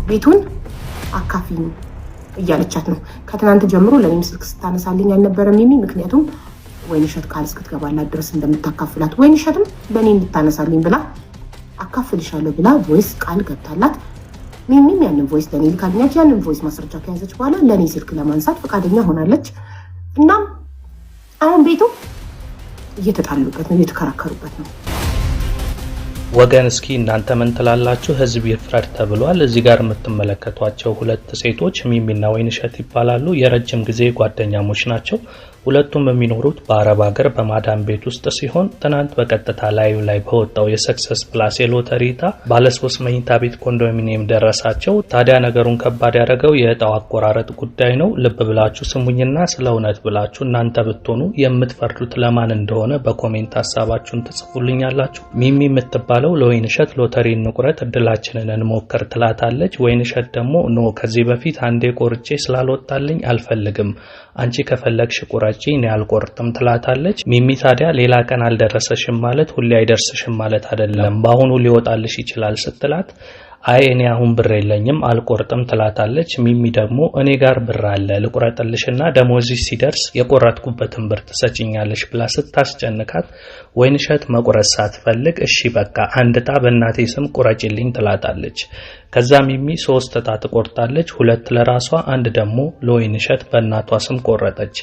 ቤቱን አካፊኝ እያለቻት ነው። ከትናንት ጀምሮ ለኔም ስልክ ስታነሳልኝ አልነበረም ሚሚ። ምክንያቱም ወይንሸት ቃል እስክትገባላት ድረስ እንደምታካፍላት ወይንሸትም በእኔ እንድታነሳልኝ ብላ አካፍልሻለሁ ብላ ቮይስ ቃል ገብታላት ሚሚም ያንን ቮይስ ለኔ ልካልኛች። ያንን ቮይስ ማስረጃ ከያዘች በኋላ ለኔ ስልክ ለማንሳት ፈቃደኛ ሆናለች። እናም አሁን ቤቱ እየተጣሉበት ነው፣ እየተከራከሩበት ነው። ወገን እስኪ እናንተ ምን ትላላችሁ? ህዝብ ይፍረድ ተብሏል። እዚህ ጋር የምትመለከቷቸው ሁለት ሴቶች ሚሚና ወይንሸት ይባላሉ። የረጅም ጊዜ ጓደኛሞች ናቸው። ሁለቱም የሚኖሩት በአረብ ሀገር በማዳም ቤት ውስጥ ሲሆን ትናንት በቀጥታ ላይ በወጣው የሰክሰስ ፕላስ የሎተሪ ዕጣ ባለ 3 መኝታ ቤት ኮንዶሚኒየም ደረሳቸው። ታዲያ ነገሩን ከባድ ያደረገው የዕጣው አቆራረጥ ጉዳይ ነው። ልብ ብላችሁ ስሙኝና ስለ እውነት ብላችሁ እናንተ ብትሆኑ የምትፈርዱት ለማን እንደሆነ በኮሜንት ሀሳባችሁን ትጽፉልኛላችሁ። ሚሚ የምትባለው ለወይንሸት ሎተሪ እንቁረጥ እድላችንን እንሞክር ትላታለች። ወይንሸት ደግሞ ኖ ከዚህ በፊት አንዴ ቆርጬ ስላልወጣልኝ አልፈልግም፣ አንቺ ከፈለግሽ ቁረጪ እኔ አልቆርጥም ትላታለች። ሚሚ ታዲያ ሌላ ቀን አልደረሰሽም ማለት ሁሌ አይደርስሽም ማለት አይደለም፣ በአሁኑ ሊወጣልሽ ይችላል ስትላት አይ እኔ አሁን ብር የለኝም አልቆርጥም ትላታለች። ሚሚ ደግሞ እኔ ጋር ብር አለ ልቁረጥልሽና ደሞዝሽ ሲደርስ የቆረጥኩበትን ብር ትሰጪኛለሽ ብላ ስታስጨንቃት ወይንሸት መቁረጥ ሳትፈልግ እሺ በቃ አንድ ዕጣ በእናቴ ስም ቁረጭልኝ ትላታለች። ከዛ ሚሚ 3 ዕጣ ትቆርጣለች፣ 2 ለራሷ አንድ ደግሞ ለወይንሸት በእናቷ ስም ቆረጠች።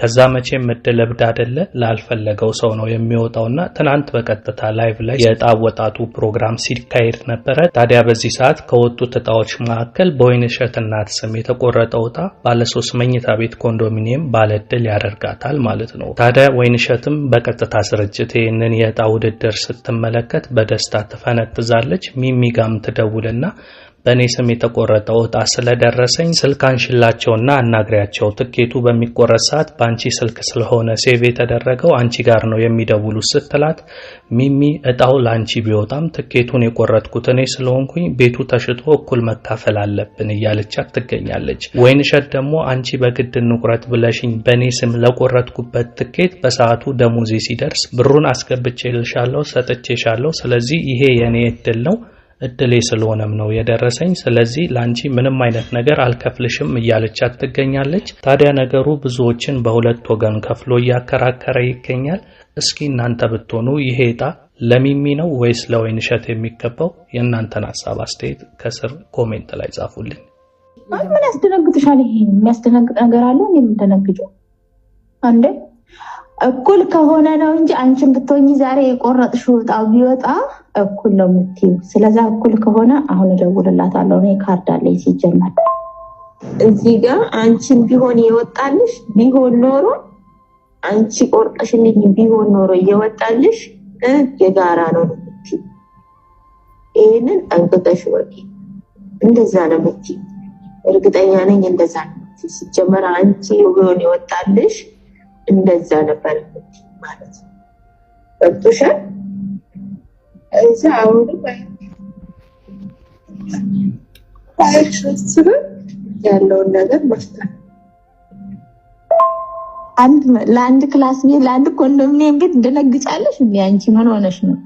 ከዛ መቼም እድል እብድ አይደለ ላልፈለገው ሰው ነው የሚወጣውና ትናንት በቀጥታ ላይቭ ላይ የዕጣ ወጣቱ ፕሮግራም ሲካሄድ ነበረ። ታዲያ በዚህ ሰዓት ከወጡት ዕጣዎች መካከል በወይንሸት እናት ስም የተቆረጠው ዕጣ ባለ 3 መኝታ ቤት ኮንዶሚኒየም ባለ እድል ያደርጋታል ማለት ነው። ታዲያ ወይንሸትም በቀጥታ ስርጭት ይህንን የዕጣ ውድድር ስትመለከት በደስታ ትፈነጥዛለች። ሚሚ ጋም ትደውልና በእኔ ስም የተቆረጠው ዕጣ ስለደረሰኝ ስልክ አንሽላቸውና አናግሪያቸው፣ ትኬቱ በሚቆረጥ ሰዓት በአንቺ ስልክ ስለሆነ ሴቭ የተደረገው አንቺ ጋር ነው የሚደውሉት ስትላት ሚሚ ዕጣው ለአንቺ ቢወጣም ትኬቱን የቆረጥኩት እኔ ስለሆንኩኝ ቤቱ ተሽጦ እኩል መካፈል አለብን እያለቻት ትገኛለች። ወይንሸት ደግሞ አንቺ በግድ እንቁረጥ ብለሽኝ በእኔ ስም ለቆረጥኩበት ትኬት በሰዓቱ ደሞዜ ሲደርስ ብሩን አስገብቼልሻለሁ ሰጥቼሻለሁ፣ ስለዚህ ይሄ የኔ እድል ነው እድሌ ስለሆነም ነው የደረሰኝ፣ ስለዚህ ላንቺ ምንም አይነት ነገር አልከፍልሽም እያለቻት ትገኛለች። ታዲያ ነገሩ ብዙዎችን በሁለት ወገን ከፍሎ እያከራከረ ይገኛል። እስኪ እናንተ ብትሆኑ ይሄ ዕጣ ለሚሚ ነው ወይስ ለወይንሸት የሚገባው? የእናንተን ሐሳብ አስተያየት ከስር ኮሜንት ላይ ጻፉልኝ። ምን ያስደነግጥሻል? ይሄ የሚያስደነግጥ ነገር አለ? እኔ ምን ተነግጨው አንዴ እኩል ከሆነ ነው እንጂ አንቺን ብትሆኚ ዛሬ የቆረጥሽው ዕጣ ቢወጣ እኩል ነው የምትይው። ስለዛ እኩል ከሆነ አሁን እደውልላታለሁ። እኔ ካርድ አለኝ ሲጀመር እዚህ ጋር አንቺን ቢሆን የወጣልሽ ቢሆን ኖሮ አንቺ ቆርጠሽልኝ ቢሆን ኖሮ እየወጣልሽ የጋራ ነው የምትይው። ይሄንን አንገተሽ ወቂ እንደዛ ነው የምትይው። እርግጠኛ ነኝ እንደዛ ነው የምትይው። ሲጀመር አንቺ ቢሆን የወጣልሽ እንደዛ ነበር ማለት ነው። ወጥቶሻል እዛ አሁን አይሽስሩ ያለውን ነገር ማስተካከል ለአንድ ክላስ ቤት ለአንድ ኮንዶሚኒየም ቤት እንደነግጫለሽ እንዴ? አንቺ ምን ሆነሽ ነው?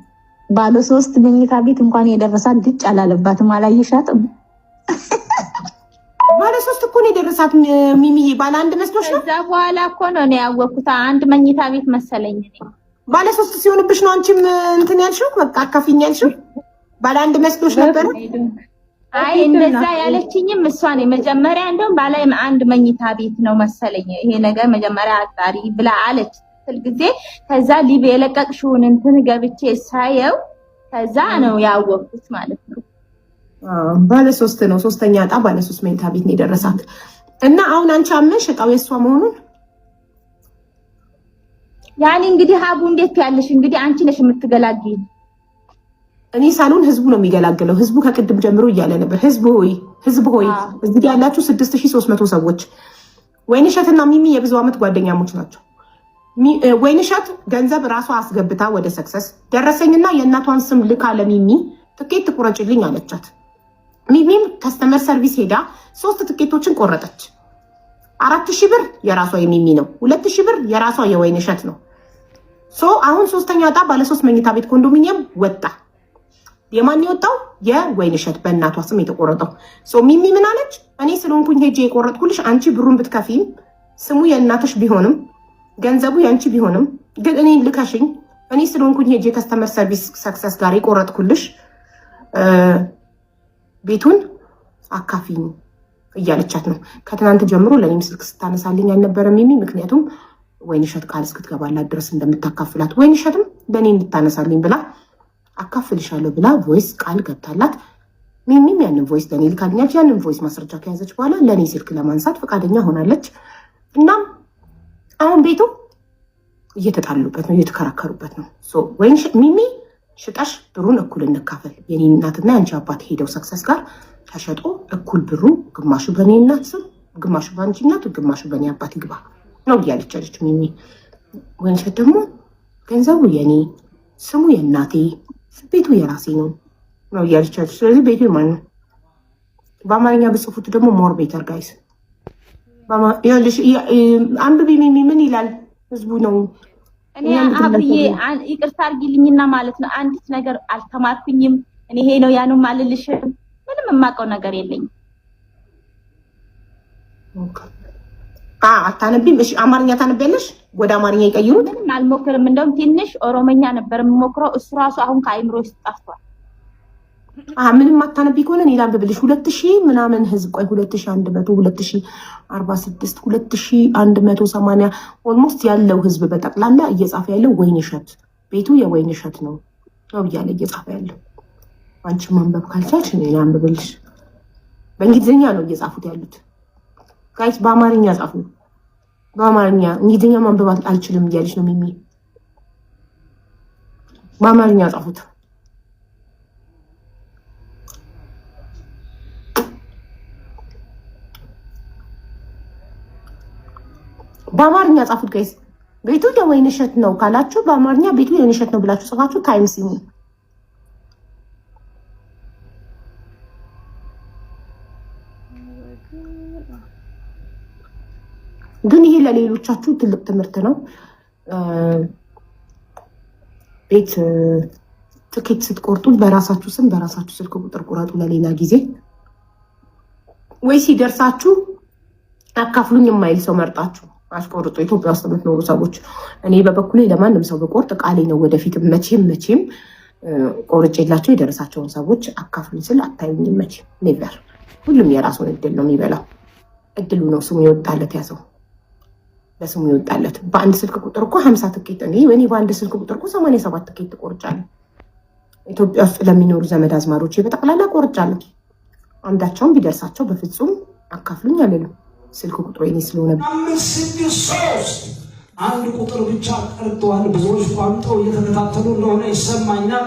ባለ 3 መኝታ ቤት እንኳን የደረሳት ግጭ አላለባትም። አላየሻትም? ባለ 3 እኮ ነው የደረሳት ሚሚዬ። ባለ 1 መስሎሽ ነው? ከዛ በኋላ እኮ ነው ያወቅኩት። አንድ መኝታ ቤት መሰለኝ እኔ። ባለ 3 ሲሆንብሽ ነው አንቺም እንትን ያልሽው፣ በቃ አካፊኝ ያልሽው። ባለ 1 መስሎሽ ነበር? አይ እንደዛ ያለችኝም እሷ ነው። መጀመሪያ እንደውም ባለ 1 መኝታ ቤት ነው መሰለኝ ይሄ ነገር መጀመሪያ አጣሪ ብላ አለች ስል ጊዜ። ከዛ ሊብ የለቀቅሽውን እንትን ገብቼ ሳየው ከዛ ነው ያወቅኩት ማለት ነው። ባለ 3 ነው። 3ኛ ዕጣ ባለ 3 መኝታ ቤት ነው የደረሳት። እና አሁን አንቺ አመንሽ ዕጣው የሷ መሆኑን? ያኔ እንግዲህ ሀቡ እንዴት ያለሽ እንግዲህ አንቺ ነሽ የምትገላግይ። እኔ ሳልሆን ህዝቡ ነው የሚገላግለው። ህዝቡ ከቅድም ጀምሮ እያለ ነበር። ህዝብ ሆይ እዚህ ያላችሁ 6300 ሰዎች ወይንሸትና ሚሚ የብዙ ዓመት ጓደኛሞች ናቸው። ወይንሸት ገንዘብ ራሷ አስገብታ ወደ ሰክሰስ ደረሰኝና የእናቷን ስም ልካ ለሚሚ ትኬት ቁረጭልኝ አለቻት። ሚሚም ከስተመር ሰርቪስ ሄዳ 3 ትኬቶችን ቆረጠች። 4000 ብር የራሷ የሚሚ ነው፣ 2000 ብር የራሷ የወይንሸት ነው። አሁን ሶስተኛ ዕጣ ባለ 3 መኝታ ቤት ኮንዶሚኒየም ወጣ። የማን የወጣው? የወይንሸት በእናቷ ስም የተቆረጠው። ሚሚ ምን አለች? እኔ ስለሆንኩኝ ሄጄ የቆረጥኩልሽ፣ አንቺ ብሩን ብትከፊም ስሙ የእናትሽ ቢሆንም ገንዘቡ ያንቺ ቢሆንም ግን እኔ ልከሽኝ እኔ ስለሆንኩኝ ሄጄ ከስተመር ሰርቪስ ሰክሰስ ጋር የቆረጥኩልሽ ቤቱን አካፊኝ እያለቻት ነው። ከትናንት ጀምሮ ለኔም ስልክ ስታነሳልኝ አልነበረም ሚሚ፣ ምክንያቱም ወይንሸት ቃል እስክትገባላት ድረስ እንደምታካፍላት ወይንሸትም በእኔ እንድታነሳልኝ ብላ አካፍልሻለሁ ብላ ቮይስ ቃል ገብታላት ሚሚም ያንን ቮይስ ለኔ ልካልኛለች። ያንን ቮይስ ማስረጃ ከያዘች በኋላ ለኔ ስልክ ለማንሳት ፈቃደኛ ሆናለች። እናም አሁን ቤቱ እየተጣሉበት ነው፣ እየተከራከሩበት ነው። ወይንሸት ሚሚ ሽጣሽ ብሩን እኩል እንካፈል፣ የኔ እናትና ያንቺ አባት ሄደው ሰክሰስ ጋር ተሸጦ እኩል ብሩ ግማሹ በኔ እናት ስም፣ ግማሹ በአንቺ እናት፣ ግማሹ በኔ አባት ይግባ ነው እያለች ያለች ሚሚ። ወይንሸት ደግሞ ገንዘቡ የኔ ስሙ የእናቴ ቤቱ የራሴ ነው ነው እያለች ያለች። ስለዚህ ቤቱ የማን ነው? በአማርኛ ብጽፉት ደግሞ ሞር ቤተር ጋይስ። አንብቢ ሚሚ ምን ይላል ህዝቡ ነው። እኔ አብዬ ይቅርታ አድርጊልኝና ማለት ነው አንዲት ነገር አልተማርኩኝም። እኔ ይሄ ነው ያኑ ማልልሽም ምንም የማውቀው ነገር የለኝም። አታነቢም? እሺ አማርኛ ታነቢያለሽ? ወደ አማርኛ ይቀይሩት። ምንም አልሞክርም። እንደውም ትንሽ ኦሮሞኛ ነበር የምሞክረው፣ እሱ ራሱ አሁን ከአይምሮ ውስጥ ጠፍቷል። ምንም አታነቢ ከሆነ እኔ ላንብብልሽ። 2000 ምናምን ህዝብ ቆይ 2100 2046 2180 ኦልሞስት ያለው ህዝብ በጠቅላላ እየጻፈ ያለው ወይንሸት ቤቱ የወይንሸት ነው ነው እያለ እየጻፈ ያለው። አንቺ ማንበብ ካልቻልሽ እኔ ላንብብልሽ። በእንግሊዝኛ ነው እየጻፉት ያሉት ጋይስ፣ በአማርኛ ጻፉ። በአማርኛ እንግሊዝኛ ማንበብ አልችልም እያለች ነው ሚሚ። በአማርኛ ጻፉት። በአማርኛ ጻፉት ጋይስ። ቤቱ የወይንሸት ነው ካላችሁ በአማርኛ ቤቱ የወይንሸት ነው ብላችሁ ጽፋችሁ ታይምስ ይሁን። ግን ይሄ ለሌሎቻችሁ ትልቅ ትምህርት ነው። ቤት ትኬት ስትቆርጡ በራሳችሁ ስም በራሳችሁ ስልክ ቁጥር ቁረጡ ለሌላ ጊዜ። ወይ ሲደርሳችሁ አካፍሉኝ የማይል ሰው መርጣችሁ አስቆርጡ። ኢትዮጵያ ውስጥ የምትኖሩ ሰዎች እኔ በበኩሌ ለማንም ሰው በቆርጥ ቃሌ ነው። ወደፊት መቼም ቆርጬላቸው የደረሳቸውን ሰዎች አካፍሉኝ ስል አታዩኝም መቼም ኔቨር። ሁሉም የራሱን እድል ነው የሚበላው። እድሉ ነው ስሙ የወጣለት ያሰው በስሙ ይወጣለት። በአንድ ስልክ ቁጥር እኮ 50 ትኬት እኔ በአንድ ስልክ ቁጥር እኮ 87 ትኬት ቆርጫለሁ። ኢትዮጵያ ውስጥ ለሚኖሩ ዘመድ አዝማዶች በጠቅላላ ቆርጫለሁ። አንዳቸውም ቢደርሳቸው በፍጹም አካፍሉኝ አለሉ። ስልክ ቁጥሩ የኔ ስለሆነ 563 አንድ ቁጥር ብቻ ቀርቷል። ብዙዎች ቋምጠው እየተከታተሉ እንደሆነ ይሰማኛል።